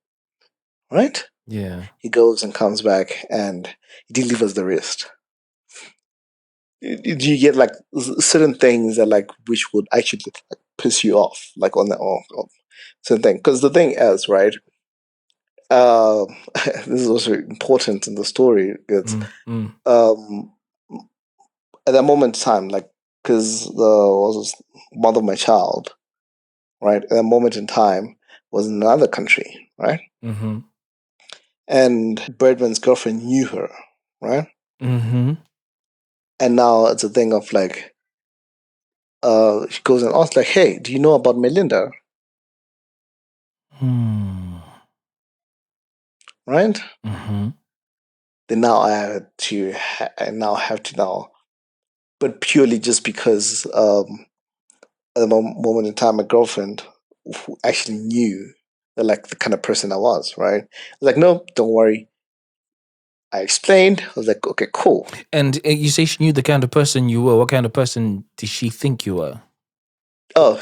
Right? Yeah. He goes and comes back and he delivers the wrist. You get like certain things that like which would actually like, piss you off, like on the certain thing. Because the thing is, right? Uh, this is also important in the story. It's Mm. Mm. um, at that moment in time, like because the was mother of my child, right? At that moment in time was in another country, right? Mm-hmm. And Birdman's girlfriend knew her, right? Mm-hmm. And now it's a thing of like she goes and asks like, "Hey, do you know about Melinda?" Hmm. Right? Mm-hmm. Then now I now have to now, but purely just because at the moment in time, my girlfriend who actually knew. like the kind of person I was, right? I was like, no, don't worry. I explained. I was like, okay, cool. And you say she knew the kind of person you were. What kind of person did she think you were? Oh,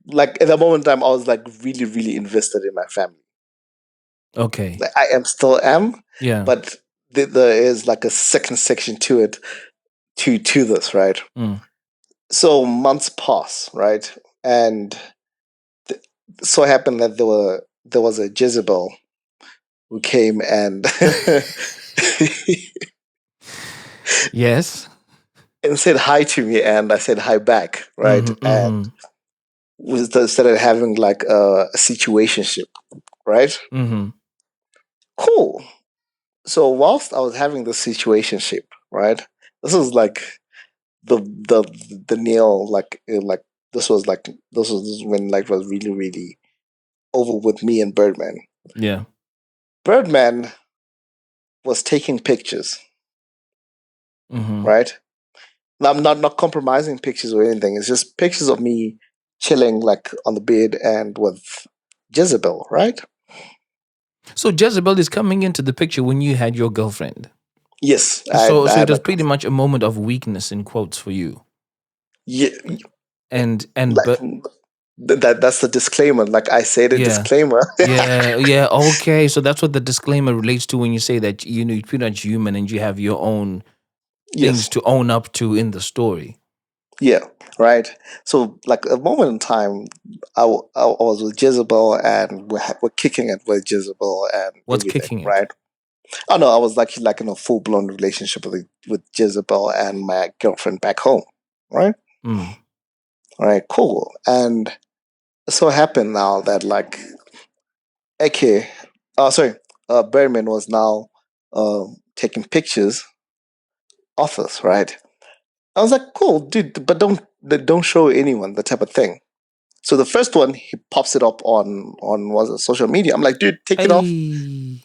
like at that moment in time, I was like really, really invested in my family. Okay. Like, I am still am, Yeah. but there is like a second section to it, to this, right? Mm. So months pass, right? And so it happened that there was a Jezebel who came and Yes. and said hi to me, and I said hi back, right? Mm-hmm, And mm-hmm, we started having like a situationship, right? mm-hmm. Cool. So whilst I was having this situationship, right? This was like the the the nail, like this was when like was really really over with me and Birdman. Yeah. Birdman was taking pictures, Mm-hmm. right? Now, I'm not compromising pictures or anything. It's just pictures of me chilling like on the bed and with Jezebel, right? So Jezebel is coming into the picture when you had your girlfriend. Yes, So I it had was like pretty much a moment of weakness in quotes for you. yeah, And like but that's the disclaimer. Like I say the yeah. disclaimer. Yeah. Okay. So that's what the disclaimer relates to when you say that you're pretty much human and you have your own things Yes, to own up to in the story. yeah, right. So like a moment in time, I was with Jezebel and we're kicking it with Jezebel and What's everything, kicking it? right? Oh no, I was like in a full blown relationship with Jezebel and my girlfriend back home, right? Mm. All right, cool. And so it happened now that like, okay, sorry, Berman was now taking pictures of us, right? I was like, cool, dude, but don't show anyone the type of thing. So the first one, he pops it up on was it social media. I'm like, dude, take it off, Hey.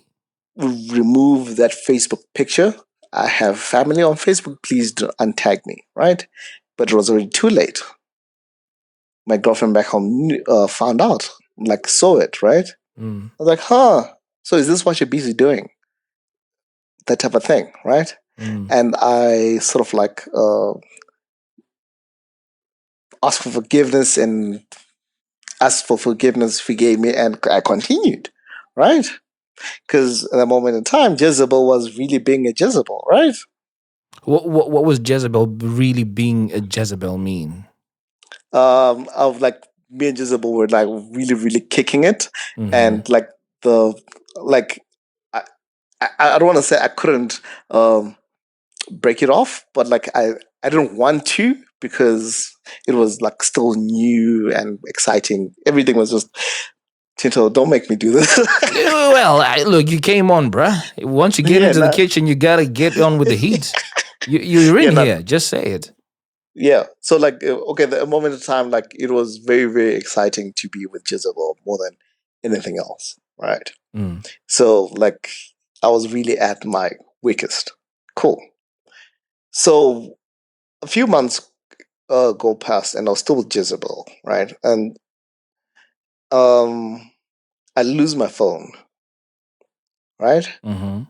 remove that Facebook picture. I have family on Facebook. Please do untag me, right? But it was already too late. My girlfriend back home found out, like saw it, right? Mm. I was like, huh. So is this what you're busy doing? That type of thing, right? Mm. And I sort of like asked for forgiveness and asked for forgiveness, forgave me, and I continued, right? Because at that moment in time, Jezebel was really being a Jezebel, right? What was Jezebel really being a Jezebel mean? Of like me and Jezebel were like really, really kicking it, Mm-hmm. and like the like I I don't want to say I couldn't break it off, but like I didn't want to because it was like still new and exciting. Everything was just Tinto. Don't make me do this. Well, look, you came on, bruh. Once you get Yeah, into the no, kitchen, you gotta get on with the heat. You're in yeah, no, here. Just say it. yeah. So like, okay, the moment of time, like it was very, very exciting to be with Jezebel more than anything else, right? Mm. So like, I was really at my weakest. Cool. So a few months go past, and I was still with Jezebel, right? And um, I lose my phone, right? Mm-hmm.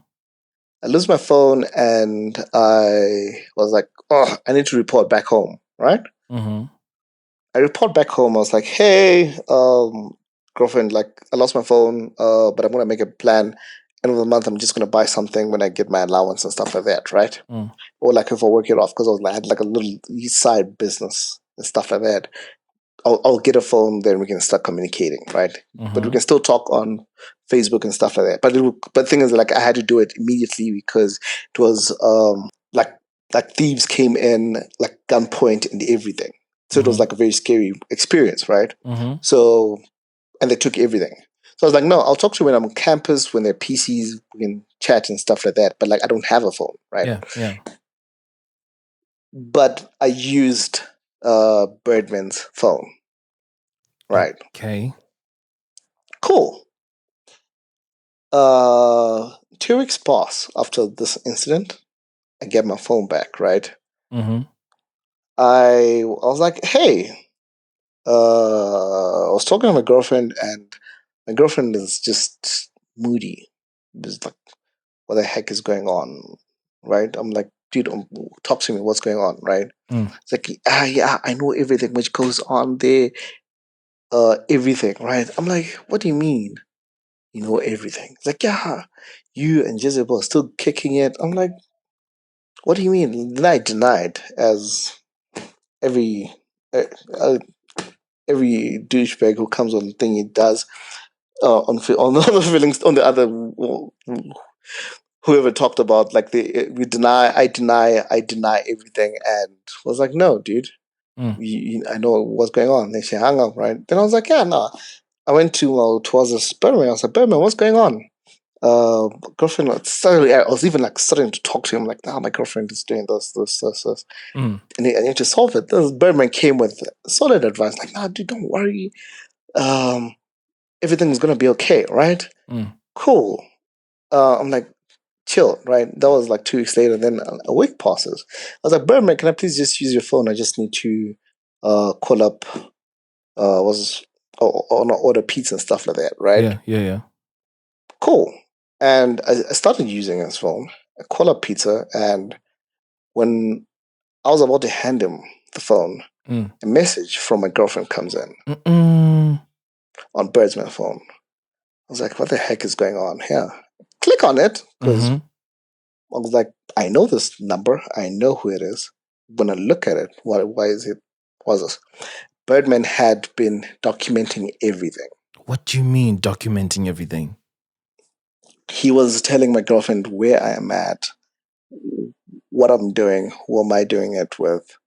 I lose my phone, and I was like, oh, I need to report back home, right? Mm-hmm. I report back home. I was like, hey, girlfriend, like I lost my phone, but I'm gonna make a plan. End of the month, I'm just gonna buy something when I get my allowance and stuff like that, right? Mm. Or like if I work it off, because I had like a little side business and stuff like that. I'll get a phone, then we can start communicating, right? But we Mm-hmm. can still talk on Facebook and stuff like that. But the thing is, like, I had to do it immediately because it was like thieves came in like gunpoint and everything. So it was Mm-hmm. like a very scary experience, right? Mm-hmm. So and they took everything. So I was like, no, I'll talk to you when I'm on campus, when there are PCs, we can chat and stuff like that. But like, I don't have a phone, right? Yeah. Yeah. But I used Birdman's phone, right? Okay. Cool. 2 weeks pass after this incident. I get my phone back, right? Mm-hmm. I was like, hey, I was talking to my girlfriend and My girlfriend is just moody. It's like, what the heck is going on, right? I'm like, dude, talk to me. What's going on, right? It's like, yeah, I know everything which goes on there. Everything, right? I'm like, what do you mean? You know everything? It's like, yeah, you and Jezebel are still kicking it. I'm like, what do you mean? Then I denied, as every uh, uh, every douchebag who comes on the thing he does on the feelings on the other whoever talked about like we deny everything, and was like, no, dude, I know what's going on. They say hang up, right? Then I was like, yeah, no. I went to towards this Berman. I was like, Berman, what's going on? Girlfriend. Suddenly, I was even like starting to talk to him, like, nah, my girlfriend is doing this. And I need to solve it. This Berman came with solid advice, like, nah, dude, don't worry. Um, everything's gonna be okay, right? Cool. I'm like, chill, right? That was like 2 weeks later. Then a week passes. I was like, Berman, can I please just use your phone? I just need to call up was or not order pizza and stuff like that, right? Yeah. Cool. And I started using his phone. I call up pizza, and when I was about to hand him the phone, a message from my girlfriend comes in on Birdsman phone. I was like, what the heck is going on here? Click on it, because I was like, I know this number. I know who it is. When I look at it, why is it? What's this? Birdman had been documenting everything. What do you mean documenting everything? He was telling my girlfriend where I am at, what I'm doing, who am I doing it with.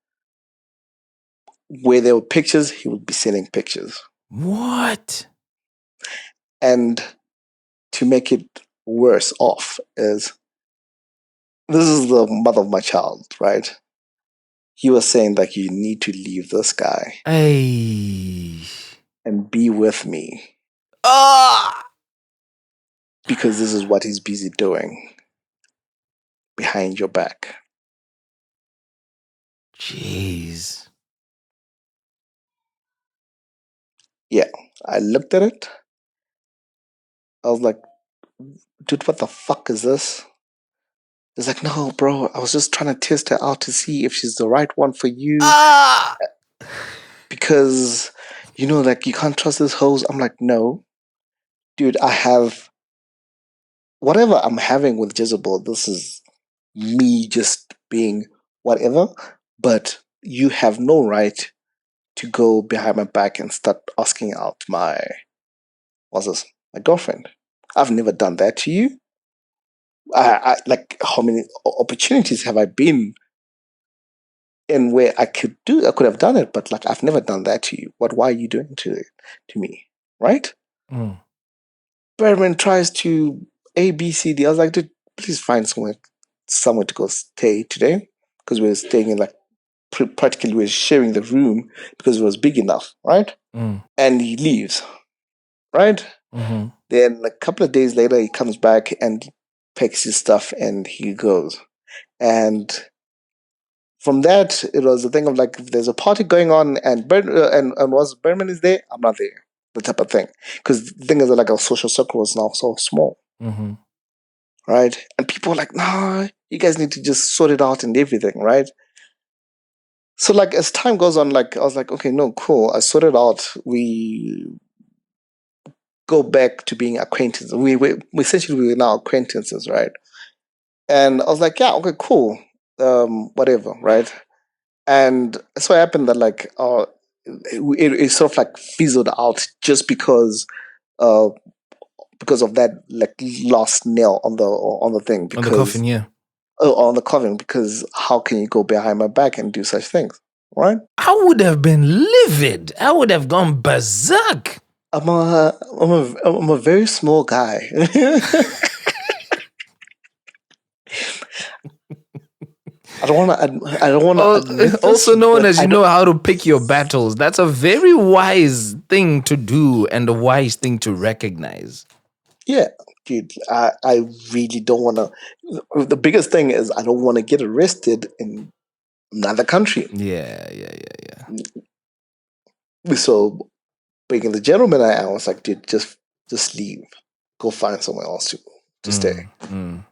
Where there were pictures, he would be sending pictures. What? And to make it worse off is, this is the mother of my child, right? He was saying that you need to leave this guy Hey. and be with me, Ah. because this is what he's busy doing behind your back. Jeez. Yeah, I looked at it. I was like, dude, what the fuck is this? He's like, no, bro, I was just trying to test her out to see if she's the right one for you. Ah. Because, like, you can't trust this hoes. I'm like, no, dude, I have whatever I'm having with Jezebel. This is me just being whatever, but you have no right to go behind my back and start asking out my girlfriend. I've never done that to you. I like, how many opportunities have I been in where I could have done it, but like, I've never done that to you. Why are you doing it to me, right? Berman tries to A, B, C, D. I was like, dude, please find somewhere to go stay today, because we were staying in like practically we were sharing the room because it was big enough, right? And he leaves, right? Then a couple of days later, he comes back and packs his stuff and he goes. And from that, it was a thing of like, if there's a party going on and was Berman is there, I'm not there. The type of thing. Because the thing is that like our social circle is now so small. Right? And people are like, nah, you guys need to just sort it out and everything, right? So like as time goes on, like I was like, okay, no, cool. I sorted out. We go back to being acquaintances. We essentially we were now acquaintances, right? And I was like, yeah, okay, cool. Whatever, right? And so it happened that like it sort of like fizzled out just because of that like last nail on the thing, because On the coffin, yeah. on the coven, because how can you go behind my back and do such things, right? I would have been livid. I would have gone berserk. I'm a very small guy. I don't want to admit this, Also known but as you know how to pick your battles. That's a very wise thing to do and a wise thing to recognize. Yeah, dude, I really don't want to. The biggest thing is I don't want to get arrested in another country. Yeah. So, being the gentleman I was like, dude, just just leave, go find somewhere else to stay. Mm.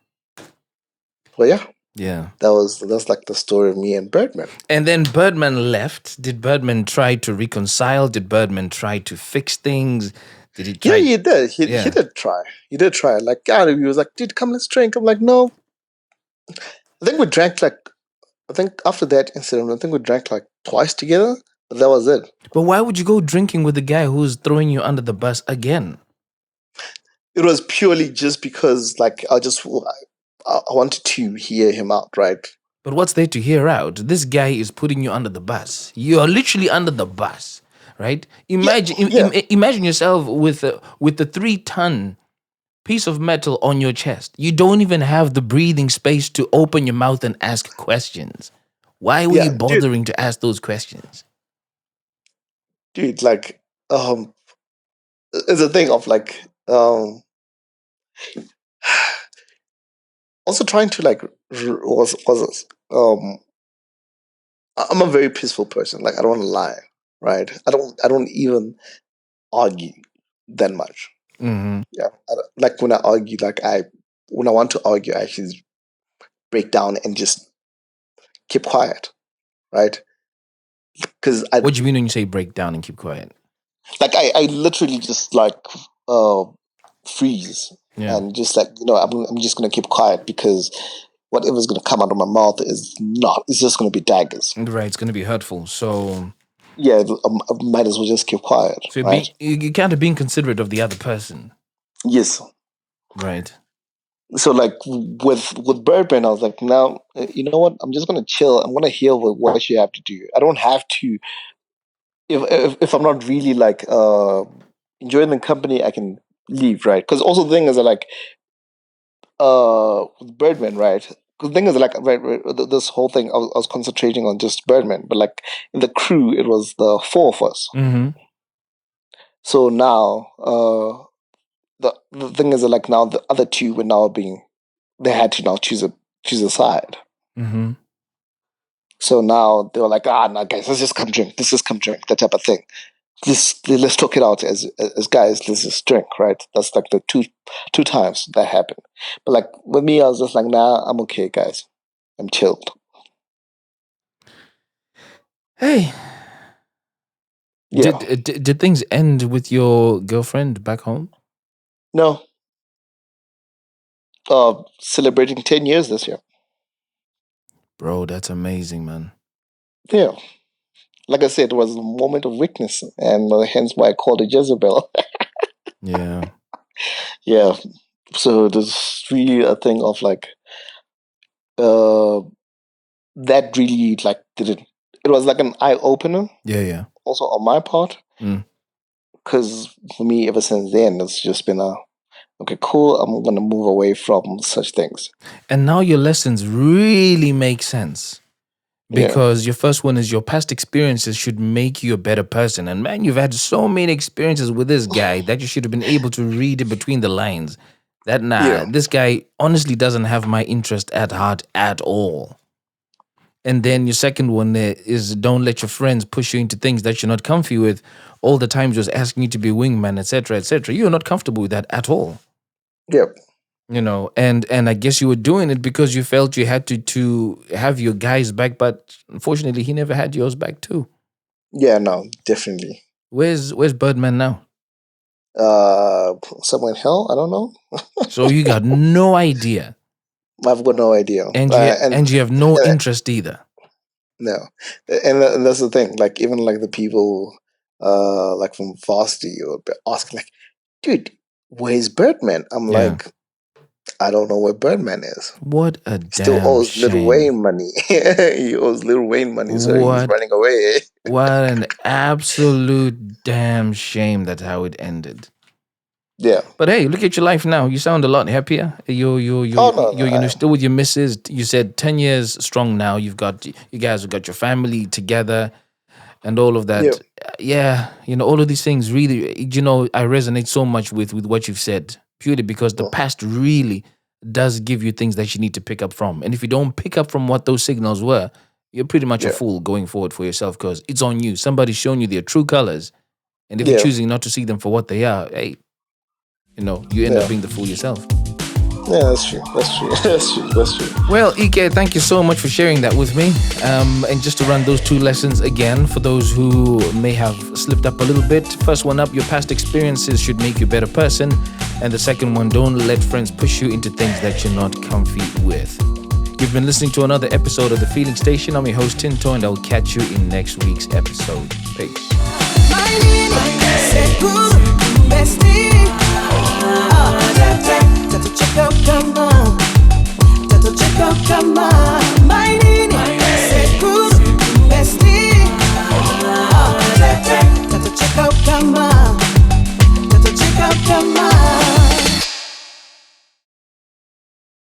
But yeah, Yeah. that's like the story of me and Birdman. And then Birdman left. Did Birdman try to reconcile? Did Birdman try to fix things? Did he Yeah, try? he did. He Yeah. did try. He did try. Like, yeah, he was like, dude, come, let's drink. I'm like, no. I think we drank like, I think after that incident, I think we drank like twice together. But that was it. But why would you go drinking with the guy who's throwing you under the bus again? It was purely just because, like, I wanted to hear him out, right? But what's there to hear out? This guy is putting you under the bus. You are literally under the bus, right? Imagine, Yeah. imagine yourself with the 3-ton piece of metal on your chest. You don't even have the breathing space to open your mouth and ask questions. Why were Yeah, you dude. bothering to ask those questions? Dude, like, it's a thing of like, also trying to like, I'm a very peaceful person. Like, I don't want to lie, right? I don't even argue that much. Mm-hmm. Yeah, like when I argue, when I want to argue, I actually break down and just keep quiet, right? Because What do you mean when you say break down and keep quiet? I literally just like freeze Yeah. and just like I'm just gonna keep quiet because whatever's gonna come out of my mouth it's just gonna be daggers. Right, it's going to be hurtful. So Yeah, I might as well just keep quiet, right? you kind of being considerate of the other person. Yes. Right. So like with Birdman, I was like, now you know what? I'm just gonna chill. I'm gonna hear what you have to do. I don't have to. If I'm not really like enjoying the company, I can leave, right? Because also the thing is that like with Birdman, right? Because the thing is like this whole thing, I was concentrating on just Birdman, but like in the crew, it was the four of us. Mm-hmm. So now the thing is that like now the other two were now they had to now choose a side. Mm-hmm. So now they were like, no, guys, let's just come drink. Let's just come drink, that type of thing. Let's talk it out as guys. Let's just drink, right? That's like the two times that happened. But like with me, I was just like, nah, I'm okay, guys. I'm chilled. Hey, Yeah. did things end with your girlfriend back home? No. Celebrating 10 years this year. Bro, that's amazing, man. Yeah. Like I said, it was a moment of weakness, and hence why I called it Jezebel. Yeah. Yeah. So there's really a thing of like, uh, that really like didn't. It was like an eye opener, Yeah. also on my part, Mm. because for me, ever since then, it's just been okay, cool. I'm gonna move away from such things. And now your lessons really make sense. Yeah. Because your first one is your past experiences should make you a better person. And man, you've had so many experiences with this guy that you should have been able to read it between the lines. That Yeah. this guy honestly doesn't have my interest at heart at all. And then your second one there is don't let your friends push you into things that you're not comfy with. All the time just asking you to be wingman, etc., etc. You're not comfortable with that at all. Yep. And I guess you were doing it because you felt you had to have your guy's back, but unfortunately he never had yours back too. Yeah. No. Definitely. Where's Birdman now? Somewhere in hell. I don't know. So you got no idea, I've got no idea. and you have no and interest either. no, and that's the thing. Like even like the people, like from varsity, would be asking like, dude, where's Birdman? I'm Yeah. like, I don't know where Birdman is. What a Still damn owes Little shame! Wayne money. He owes Little Wayne money, so he's What running away. what an absolute damn shame that's how it ended. Yeah. But hey, look at your life now. You sound a lot happier. Oh no, You're still with your missus. You said 10 years strong now. You guys have got your family together and all of that. Yeah, all of these things really, I resonate so much with what you've said, purely because the past really does give you things that you need to pick up from. And if you don't pick up from what those signals were, you're pretty much a fool going forward for yourself because it's on you. Somebody's shown you their true colors. And if you're choosing not to see them for what they are, hey, you end up Yeah. being the fool yourself. Yeah, that's true. That's true. That's true. Well, Ike, thank you so much for sharing that with me. And just to run those 2 lessons again for those who may have slipped up a little bit. First one up, your past experiences should make you a better person. And the second one, don't let friends push you into things that you're not comfy with. You've been listening to another episode of The Feeling Station. I'm your host, Tinto, and I'll catch you in next week's episode. Peace. My name, say good.